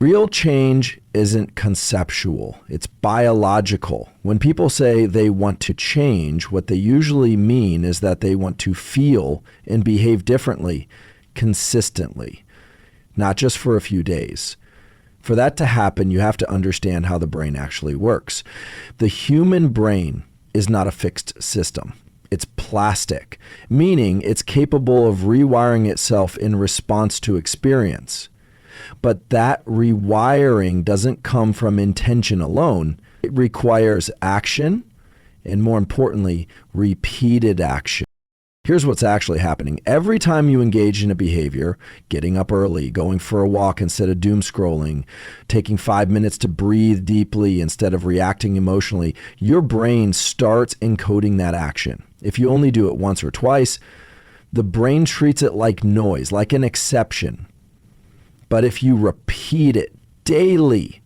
Real change isn't conceptual, it's biological. When people say they want to change, what they usually mean is that they want to feel and behave differently, consistently, not just for a few days. For that to happen, you have to understand how the brain actually works. The human brain is not a fixed system. It's plastic, meaning it's capable of rewiring itself in response to experience. But that rewiring doesn't come from intention alone. It requires action, and more importantly, repeated action. Here's what's actually happening. Every time you engage in a behavior, getting up early, going for a walk instead of doom scrolling, taking 5 minutes to breathe deeply instead of reacting emotionally, your brain starts encoding that action. If you only do it once or twice, the brain treats it like noise, like an exception. But if you repeat it daily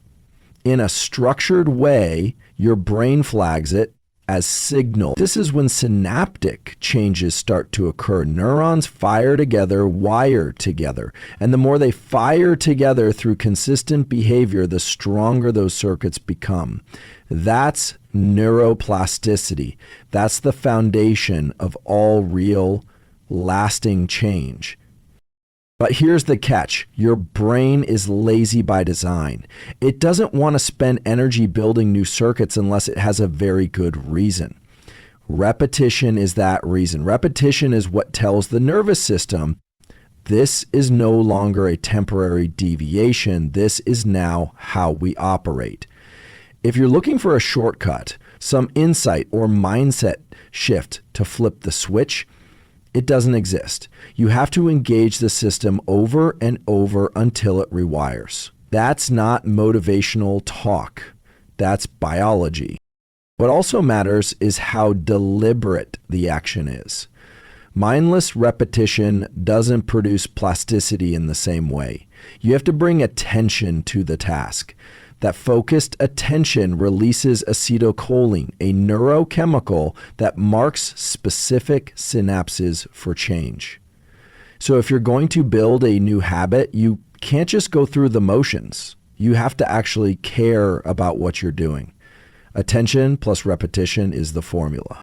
in a structured way, your brain flags it as signal. This is when synaptic changes start to occur. Neurons fire together, wire together. And the more they fire together through consistent behavior, the stronger those circuits become. That's neuroplasticity. That's the foundation of all real, lasting change. But here's the catch. Your brain is lazy by design. It doesn't want to spend energy building new circuits unless it has a very good reason. Repetition is that reason. Repetition is what tells the nervous system, this is no longer a temporary deviation. This is now how we operate. If you're looking for a shortcut, some insight or mindset shift to flip the switch, it doesn't exist. You have to engage the system over and over until it rewires. That's not motivational talk. That's biology. What also matters is how deliberate the action is. Mindless repetition doesn't produce plasticity in the same way. You have to bring attention to the task. That focused attention releases acetylcholine, a neurochemical that marks specific synapses for change. So if you're going to build a new habit, you can't just go through the motions. You have to actually care about what you're doing. Attention plus repetition is the formula.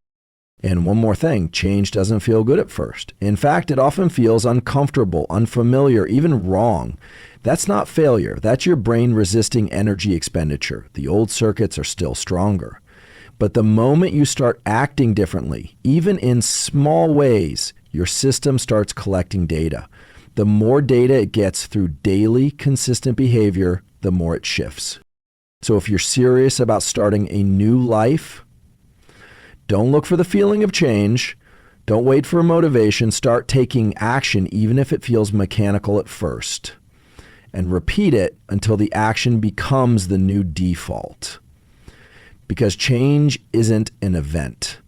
And one more thing, change doesn't feel good at first. In fact, it often feels uncomfortable, unfamiliar, even wrong. That's not failure. That's your brain resisting energy expenditure. The old circuits are still stronger. But the moment you start acting differently, even in small ways, your system starts collecting data. The more data it gets through daily, consistent behavior, the more it shifts. So if you're serious about starting a new life, don't look for the feeling of change. Don't wait for motivation. Start taking action, even if it feels mechanical at first. And repeat it until the action becomes the new default. Because change isn't an event.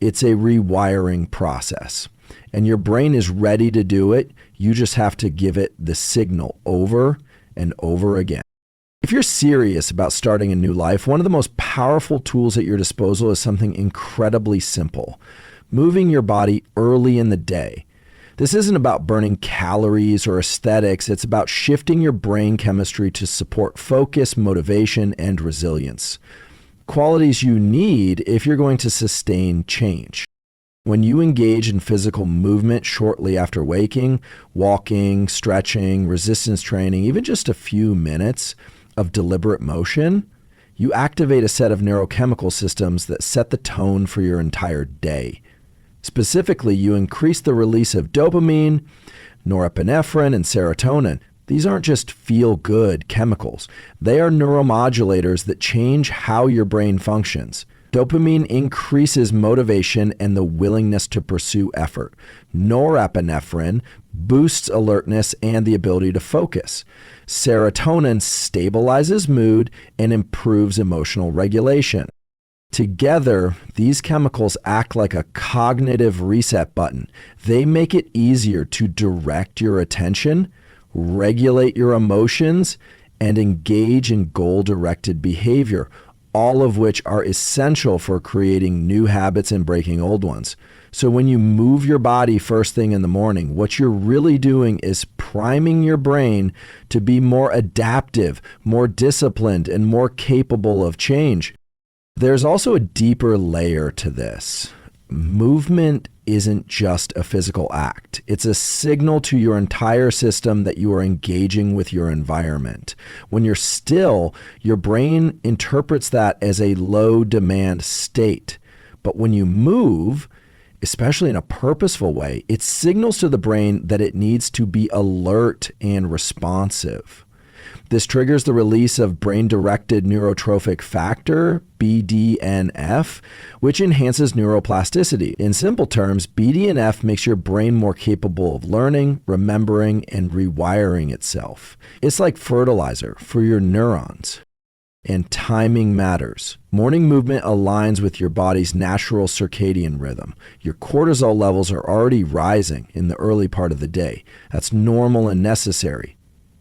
It's a rewiring process. And your brain is ready to do it. You just have to give it the signal over and over again. If you're serious about starting a new life, one of the most powerful tools at your disposal is something incredibly simple. Moving your body early in the day. This isn't about burning calories or aesthetics. It's about shifting your brain chemistry to support focus, motivation, and resilience. Qualities you need if you're going to sustain change. When you engage in physical movement shortly after waking, walking, stretching, resistance training, even just a few minutes of deliberate motion, you activate a set of neurochemical systems that set the tone for your entire day. Specifically, you increase the release of dopamine, norepinephrine, and serotonin. These aren't just feel-good chemicals. They are neuromodulators that change how your brain functions. Dopamine increases motivation and the willingness to pursue effort. Norepinephrine boosts alertness and the ability to focus. Serotonin stabilizes mood and improves emotional regulation. Together, these chemicals act like a cognitive reset button. They make it easier to direct your attention, regulate your emotions, and engage in goal-directed behavior, all of which are essential for creating new habits and breaking old ones. So when you move your body first thing in the morning, what you're really doing is priming your brain to be more adaptive, more disciplined, and more capable of change. There's also a deeper layer to this. Movement isn't just a physical act. It's a signal to your entire system that you are engaging with your environment. When you're still, your brain interprets that as a low demand state. But when you move, especially in a purposeful way, it signals to the brain that it needs to be alert and responsive. This triggers the release of brain-directed neurotrophic factor, BDNF, which enhances neuroplasticity. In simple terms, BDNF makes your brain more capable of learning, remembering, and rewiring itself. It's like fertilizer for your neurons. And timing matters. Morning movement aligns with your body's natural circadian rhythm. Your cortisol levels are already rising in the early part of the day. That's normal and necessary.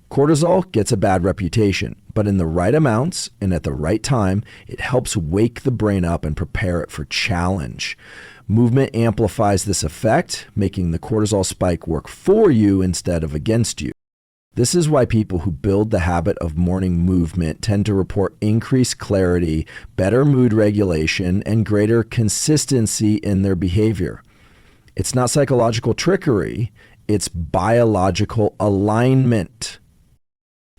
Cortisol gets a bad reputation, but in the right amounts and at the right time, it helps wake the brain up and prepare it for challenge. Movement amplifies this effect, making the cortisol spike work for you instead of against you. This is why people who build the habit of morning movement tend to report increased clarity, better mood regulation, and greater consistency in their behavior. It's not psychological trickery, it's biological alignment.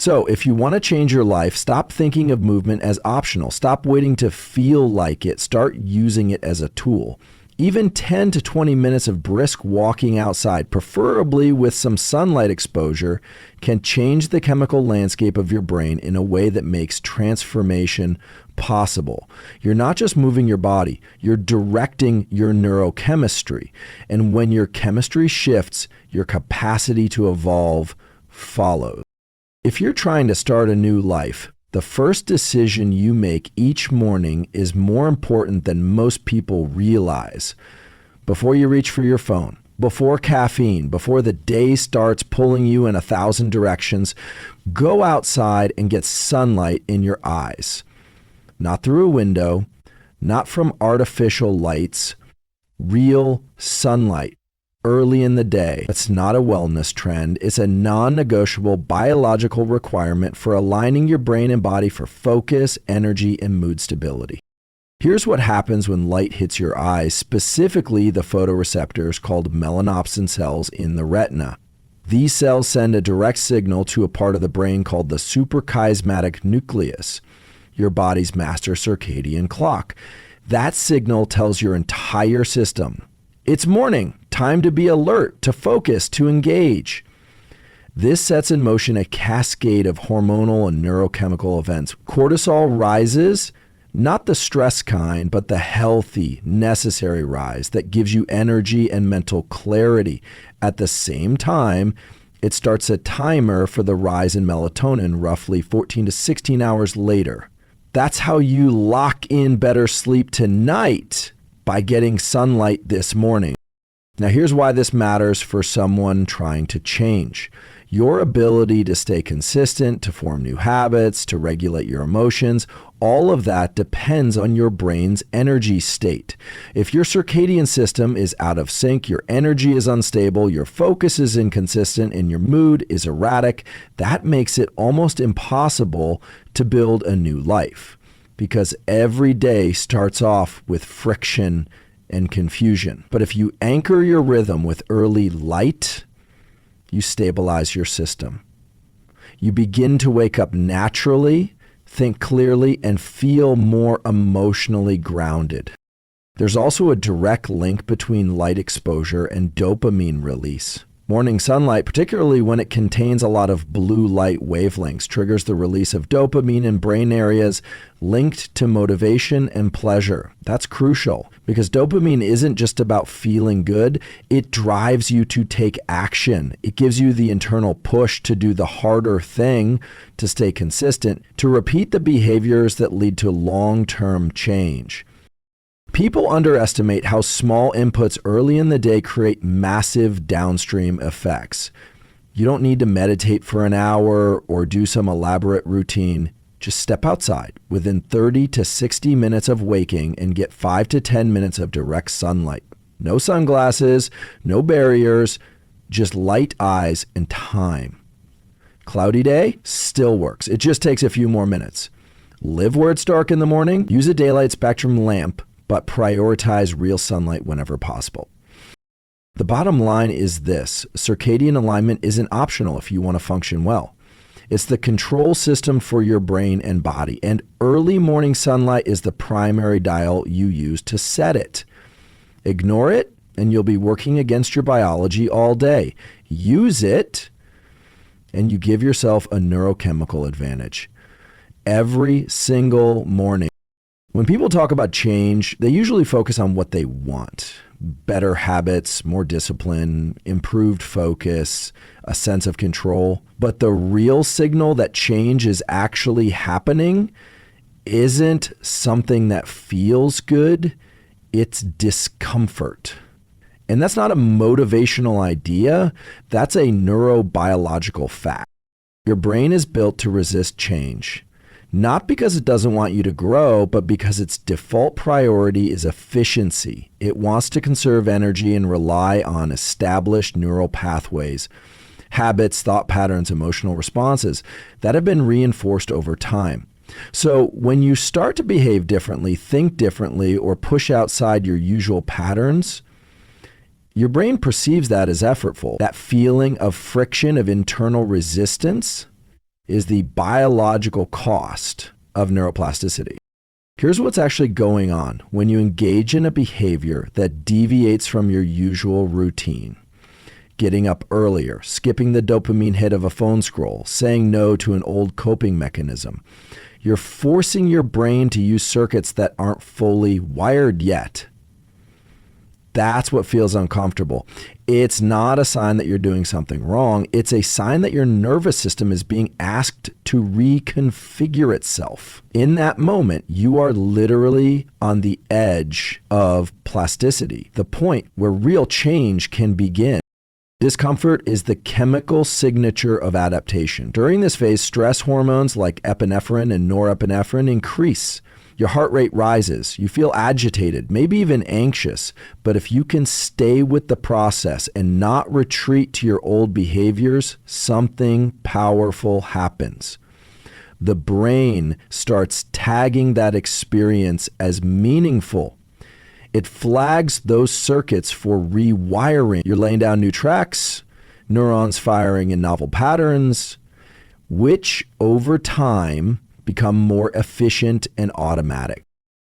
So if you want to change your life, stop thinking of movement as optional. Stop waiting to feel like it. Start using it as a tool. Even 10 to 20 minutes of brisk walking outside, preferably with some sunlight exposure, can change the chemical landscape of your brain in a way that makes transformation possible. You're not just moving your body, you're directing your neurochemistry. And when your chemistry shifts, your capacity to evolve follows. If you're trying to start a new life, the first decision you make each morning is more important than most people realize. Before you reach for your phone, before caffeine, before the day starts pulling you in 1,000 directions, go outside and get sunlight in your eyes. Not through a window, not from artificial lights, real sunlight. Early in the day. It's not a wellness trend. It's a non-negotiable biological requirement for aligning your brain and body for focus, energy, and mood stability. Here's what happens when light hits your eyes, specifically the photoreceptors called melanopsin cells in the retina. These cells send a direct signal to a part of the brain called the suprachiasmatic nucleus, your body's master circadian clock. That signal tells your entire system, it's morning, time to be alert, to focus, to engage. This sets in motion a cascade of hormonal and neurochemical events. Cortisol rises, not the stress kind, but the healthy, necessary rise that gives you energy and mental clarity. At the same time, it starts a timer for the rise in melatonin roughly 14 to 16 hours later. That's how you lock in better sleep tonight, by getting sunlight this morning. Now here's why this matters for someone trying to change. Your ability to stay consistent, to form new habits, to regulate your emotions, all of that depends on your brain's energy state. If your circadian system is out of sync, your energy is unstable, your focus is inconsistent, and your mood is erratic, that makes it almost impossible to build a new life. Because every day starts off with friction and confusion. But if you anchor your rhythm with early light, you stabilize your system. You begin to wake up naturally, think clearly, and feel more emotionally grounded. There's also a direct link between light exposure and dopamine release. Morning sunlight, particularly when it contains a lot of blue light wavelengths, triggers the release of dopamine in brain areas linked to motivation and pleasure. That's crucial because dopamine isn't just about feeling good. It drives you to take action. It gives you the internal push to do the harder thing, to stay consistent, to repeat the behaviors that lead to long-term change. People underestimate how small inputs early in the day create massive downstream effects. You don't need to meditate for an hour or do some elaborate routine. Just step outside within 30 to 60 minutes of waking and get 5 to 10 minutes of direct sunlight. No sunglasses, no barriers, just light eyes and time. Cloudy day still works. It just takes a few more minutes. Live where it's dark in the morning, use a daylight spectrum lamp, but prioritize real sunlight whenever possible. The bottom line is this: circadian alignment isn't optional if you want to function well. It's the control system for your brain and body, and early morning sunlight is the primary dial you use to set it. Ignore it, and you'll be working against your biology all day. Use it, and you give yourself a neurochemical advantage. Every single morning. When people talk about change, they usually focus on what they want. Better habits, more discipline, improved focus, a sense of control. But the real signal that change is actually happening isn't something that feels good, it's discomfort. And that's not a motivational idea, that's a neurobiological fact. Your brain is built to resist change. Not because it doesn't want you to grow, but because its default priority is efficiency. It wants to conserve energy and rely on established neural pathways, habits, thought patterns, emotional responses that have been reinforced over time. So when you start to behave differently, think differently, or push outside your usual patterns, your brain perceives that as effortful. That feeling of friction, of internal resistance, is the biological cost of neuroplasticity. Here's what's actually going on when you engage in a behavior that deviates from your usual routine. Getting up earlier, skipping the dopamine hit of a phone scroll, saying no to an old coping mechanism. You're forcing your brain to use circuits that aren't fully wired yet. That's what feels uncomfortable. It's not a sign that you're doing something wrong. It's a sign that your nervous system is being asked to reconfigure itself. In that moment, you are literally on the edge of plasticity, the point where real change can begin. Discomfort is the chemical signature of adaptation. During this phase, stress hormones like epinephrine and norepinephrine increase. Your heart rate rises, you feel agitated, maybe even anxious, but if you can stay with the process and not retreat to your old behaviors, something powerful happens. The brain starts tagging that experience as meaningful. It flags those circuits for rewiring. You're laying down new tracks, neurons firing in novel patterns, which over time become more efficient and automatic.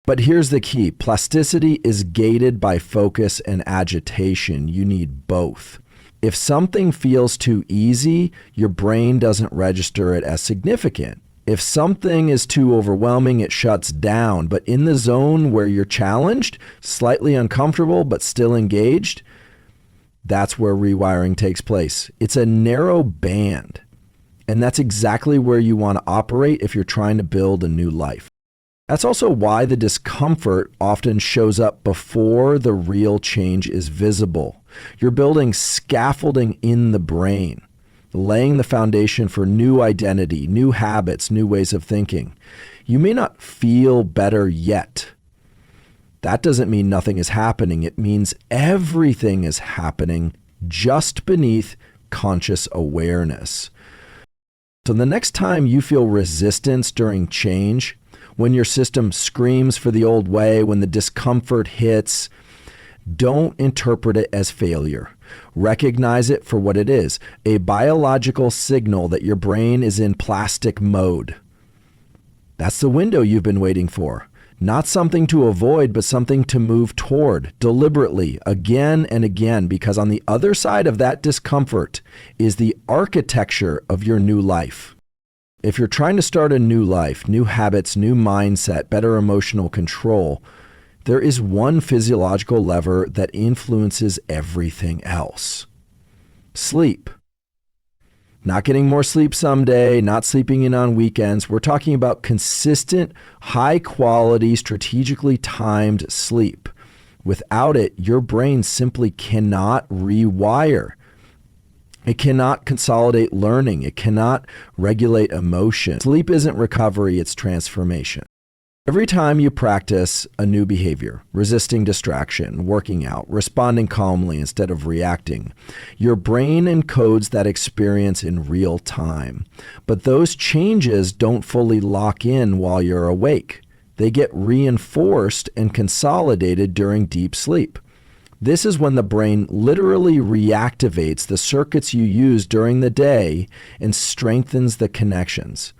But here's the key. Plasticity is gated by focus and agitation. You need both. If something feels too easy, your brain doesn't register it as significant. If something is too overwhelming, it shuts down. But in the zone where you're challenged, slightly uncomfortable, but still engaged, that's where rewiring takes place. It's a narrow band. And that's exactly where you want to operate if you're trying to build a new life. That's also why the discomfort often shows up before the real change is visible. You're building scaffolding in the brain, laying the foundation for new identity, new habits, new ways of thinking. You may not feel better yet. That doesn't mean nothing is happening. It means everything is happening just beneath conscious awareness. So the next time you feel resistance during change, when your system screams for the old way, when the discomfort hits, don't interpret it as failure. Recognize it for what it is, a biological signal that your brain is in plastic mode. That's the window you've been waiting for. Not something to avoid, but something to move toward deliberately again and again, because on the other side of that discomfort is the architecture of your new life. If you're trying to start a new life, new habits, new mindset, better emotional control, there is one physiological lever that influences everything else. Sleep. Not getting more sleep someday, not sleeping in on weekends. We're talking about consistent, high quality, strategically timed sleep. Without it, your brain simply cannot rewire. It cannot consolidate learning. It cannot regulate emotion. Sleep isn't recovery, it's transformation. Every time you practice a new behavior, resisting distraction, working out, responding calmly instead of reacting, your brain encodes that experience in real time. But those changes don't fully lock in while you're awake. They get reinforced and consolidated during deep sleep. This is when the brain literally reactivates the circuits you use during the day and strengthens the connections.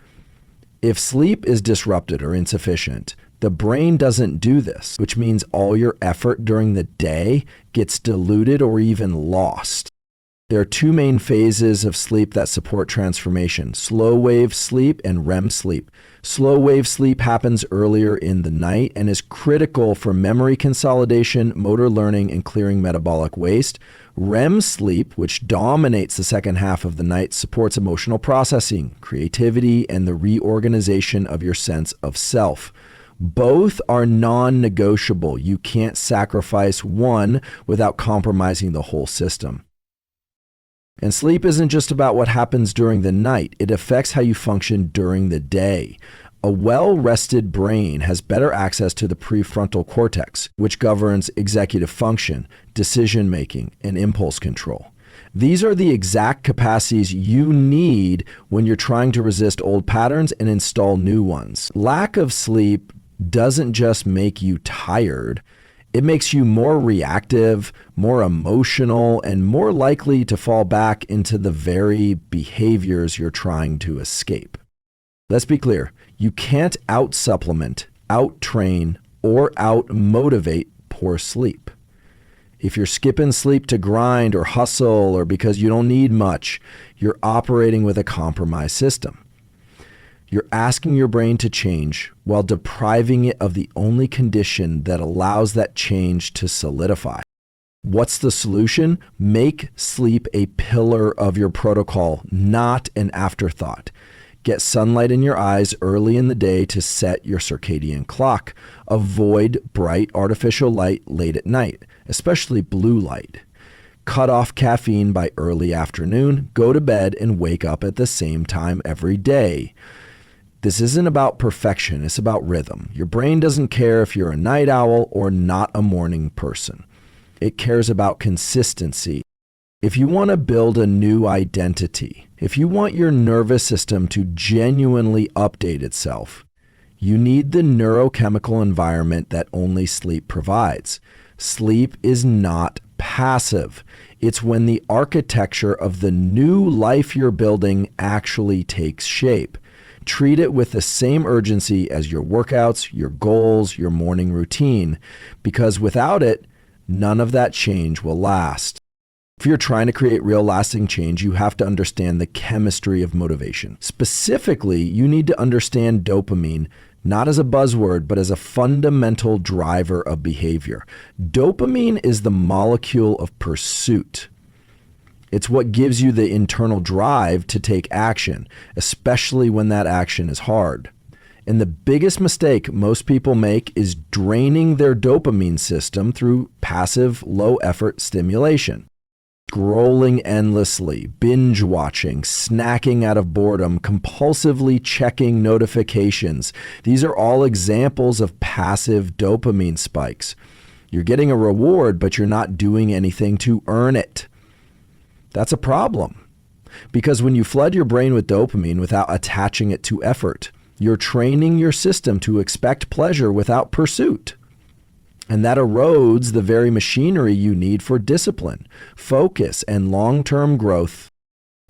If sleep is disrupted or insufficient, the brain doesn't do this, which means all your effort during the day gets diluted or even lost. There are two main phases of sleep that support transformation: slow wave sleep and REM sleep. Slow wave sleep happens earlier in the night and is critical for memory consolidation, motor learning, and clearing metabolic waste. REM sleep, which dominates the second half of the night, supports emotional processing, creativity, and the reorganization of your sense of self. Both are non-negotiable. You can't sacrifice one without compromising the whole system. And sleep isn't just about what happens during the night. It affects how you function during the day. A well-rested brain has better access to the prefrontal cortex, which governs executive function, decision-making, and impulse control. These are the exact capacities you need when you're trying to resist old patterns and install new ones. Lack of sleep doesn't just make you tired. It makes you more reactive, more emotional, and more likely to fall back into the very behaviors you're trying to escape. Let's be clear. You can't out-supplement, out-train, or out-motivate poor sleep. If you're skipping sleep to grind or hustle or because you don't need much, you're operating with a compromised system. You're asking your brain to change while depriving it of the only condition that allows that change to solidify. What's the solution? Make sleep a pillar of your protocol, not an afterthought. Get sunlight in your eyes early in the day to set your circadian clock. Avoid bright artificial light late at night, especially blue light. Cut off caffeine by early afternoon. Go to bed and wake up at the same time every day. This isn't about perfection, it's about rhythm. Your brain doesn't care if you're a night owl or not a morning person. It cares about consistency. If you want to build a new identity, if you want your nervous system to genuinely update itself, you need the neurochemical environment that only sleep provides. Sleep is not passive. It's when the architecture of the new life you're building actually takes shape. Treat it with the same urgency as your workouts, your goals, your morning routine, because without it, none of that change will last. If you're trying to create real lasting change, you have to understand the chemistry of motivation. Specifically, you need to understand dopamine, not as a buzzword, but as a fundamental driver of behavior. Dopamine is the molecule of pursuit. It's what gives you the internal drive to take action, especially when that action is hard. And the biggest mistake most people make is draining their dopamine system through passive, low-effort stimulation. Scrolling endlessly, binge watching, snacking out of boredom, compulsively checking notifications. These are all examples of passive dopamine spikes. You're getting a reward, but you're not doing anything to earn it. That's a problem, because when you flood your brain with dopamine without attaching it to effort, you're training your system to expect pleasure without pursuit. And that erodes the very machinery you need for discipline, focus, and long-term growth.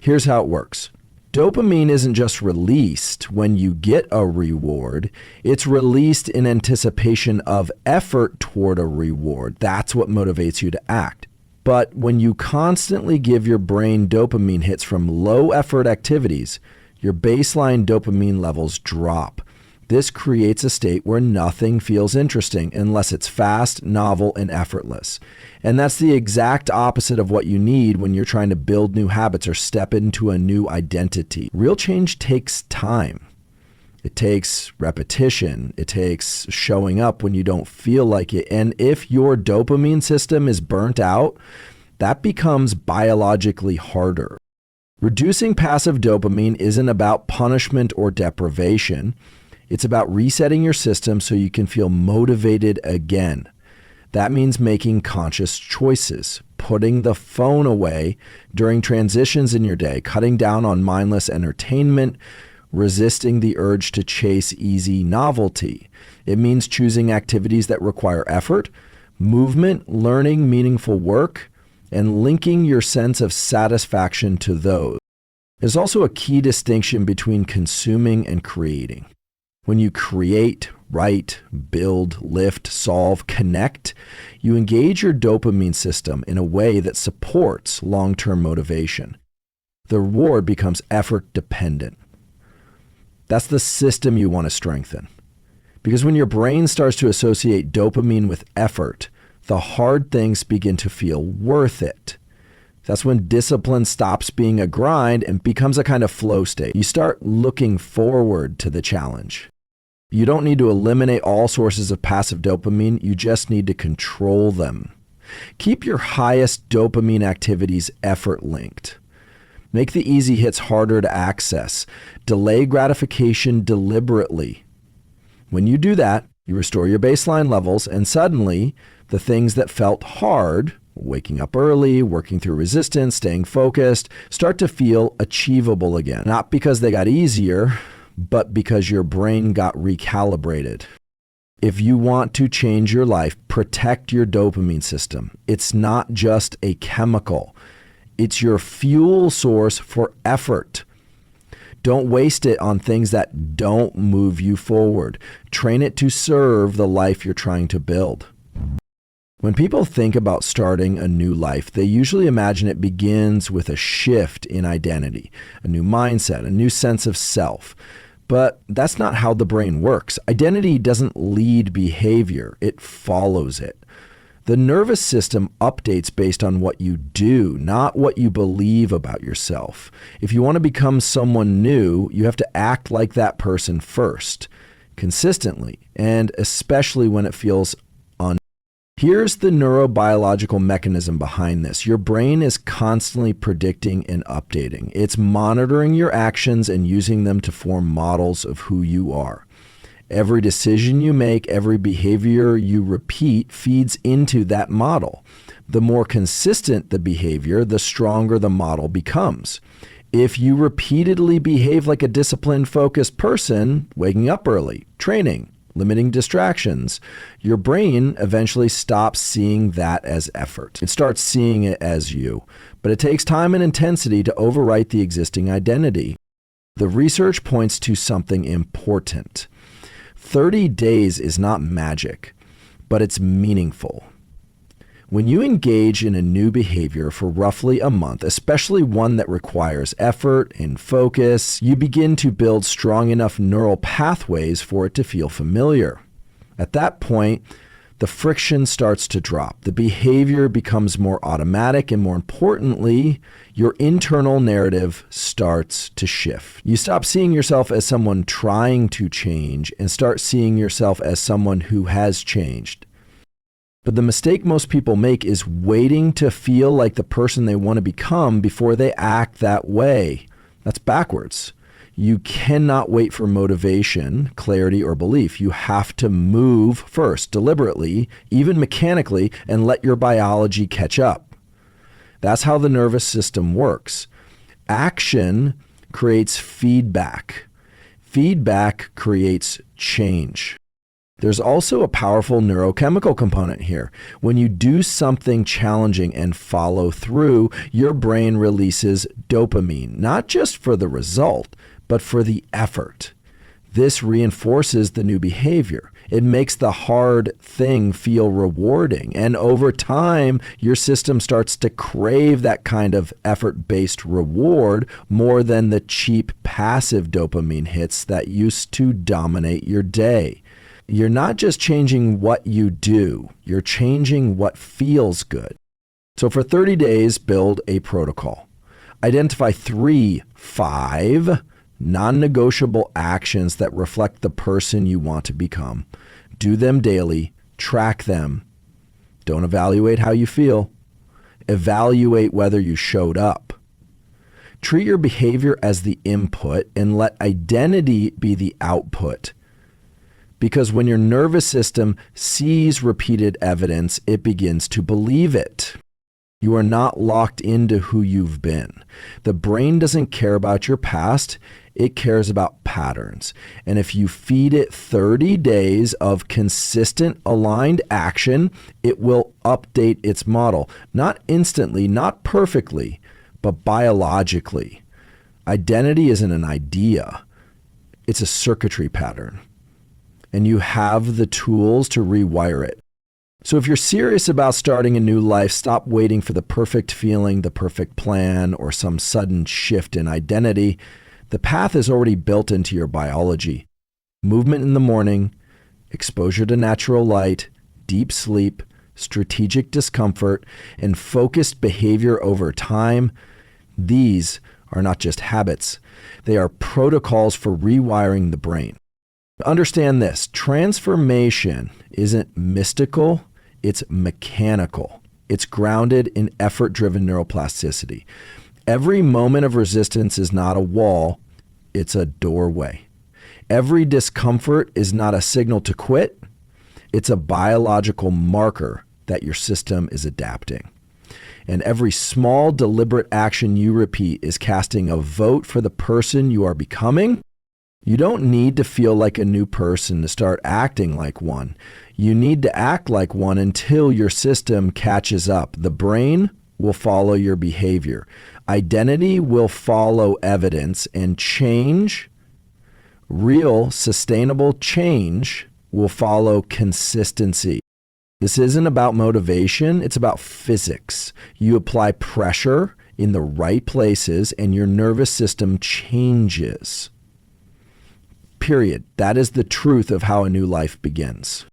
Here's how it works. Dopamine isn't just released when you get a reward. It's released in anticipation of effort toward a reward. That's what motivates you to act. But when you constantly give your brain dopamine hits from low-effort activities, your baseline dopamine levels drop. This creates a state where nothing feels interesting unless it's fast, novel, and effortless. And that's the exact opposite of what you need when you're trying to build new habits or step into a new identity. Real change takes time. It takes repetition. It takes showing up when you don't feel like it. And if your dopamine system is burnt out, that becomes biologically harder. Reducing passive dopamine isn't about punishment or deprivation. It's about resetting your system so you can feel motivated again. That means making conscious choices, putting the phone away during transitions in your day, cutting down on mindless entertainment, resisting the urge to chase easy novelty. It means choosing activities that require effort, movement, learning meaningful work, and linking your sense of satisfaction to those. There's also a key distinction between consuming and creating. When you create, write, build, lift, solve, connect, you engage your dopamine system in a way that supports long-term motivation. The reward becomes effort dependent. That's the system you want to strengthen. Because when your brain starts to associate dopamine with effort, the hard things begin to feel worth it. That's when discipline stops being a grind and becomes a kind of flow state. You start looking forward to the challenge. You don't need to eliminate all sources of passive dopamine. You just need to control them. Keep your highest dopamine activities effort linked. Make the easy hits harder to access. Delay gratification deliberately. When you do that, you restore your baseline levels, and suddenly the things that felt hard, waking up early, working through resistance, staying focused, start to feel achievable again. Not because they got easier, but because your brain got recalibrated. If you want to change your life, protect your dopamine system. It's not just a chemical. It's your fuel source for effort. Don't waste it on things that don't move you forward. Train it to serve the life you're trying to build. When people think about starting a new life, they usually imagine it begins with a shift in identity, a new mindset, a new sense of self. But that's not how the brain works. Identity doesn't lead behavior, it follows it. The nervous system updates based on what you do, not what you believe about yourself. If you want to become someone new, you have to act like that person first, consistently, and especially when it feels un. Here's the neurobiological mechanism behind this. Your brain is constantly predicting and updating. It's monitoring your actions and using them to form models of who you are. Every decision you make, every behavior you repeat feeds into that model. The more consistent the behavior, the stronger the model becomes. If you repeatedly behave like a disciplined, focused person, waking up early, training, limiting distractions, your brain eventually stops seeing that as effort. It starts seeing it as you. But it takes time and intensity to overwrite the existing identity. The research points to something important. 30 days is not magic, but it's meaningful. When you engage in a new behavior for roughly a month, especially one that requires effort and focus, you begin to build strong enough neural pathways for it to feel familiar. At that point, the friction starts to drop. The behavior becomes more automatic, and more importantly, your internal narrative starts to shift. You stop seeing yourself as someone trying to change and start seeing yourself as someone who has changed. But the mistake most people make is waiting to feel like the person they want to become before they act that way. That's backwards. You cannot wait for motivation, clarity, or belief. You have to move first, deliberately, even mechanically, and let your biology catch up. That's how the nervous system works. Action creates feedback. Feedback creates change. There's also a powerful neurochemical component here. When you do something challenging and follow through, your brain releases dopamine, not just for the result, but for the effort. This reinforces the new behavior. It makes the hard thing feel rewarding. And over time, your system starts to crave that kind of effort-based reward more than the cheap passive dopamine hits that used to dominate your day. You're not just changing what you do, you're changing what feels good. So for 30 days, build a protocol. Identify 5 non-negotiable actions that reflect the person you want to become. Do them daily, track them. Don't evaluate how you feel. Evaluate whether you showed up. Treat your behavior as the input and let identity be the output. Because when your nervous system sees repeated evidence, it begins to believe it. You are not locked into who you've been. The brain doesn't care about your past. It cares about patterns. And if you feed it 30 days of consistent aligned action, it will update its model. Not instantly, not perfectly, but biologically. Identity isn't an idea. It's a circuitry pattern. And you have the tools to rewire it. So if you're serious about starting a new life, stop waiting for the perfect feeling, the perfect plan, or some sudden shift in identity. The path is already built into your biology. Movement in the morning, exposure to natural light, deep sleep, strategic discomfort, and focused behavior over time. These are not just habits. They are protocols for rewiring the brain. Understand this, transformation isn't mystical, it's mechanical. It's grounded in effort-driven neuroplasticity. Every moment of resistance is not a wall, it's a doorway. Every discomfort is not a signal to quit, it's a biological marker that your system is adapting. And every small, deliberate action you repeat is casting a vote for the person you are becoming. You don't need to feel like a new person to start acting like one. You need to act like one until your system catches up. The brain will follow your behavior. Identity will follow evidence, and change, real sustainable change, will follow consistency. This isn't about motivation, it's about physics. You apply pressure in the right places and your nervous system changes. Period. That is the truth of how a new life begins.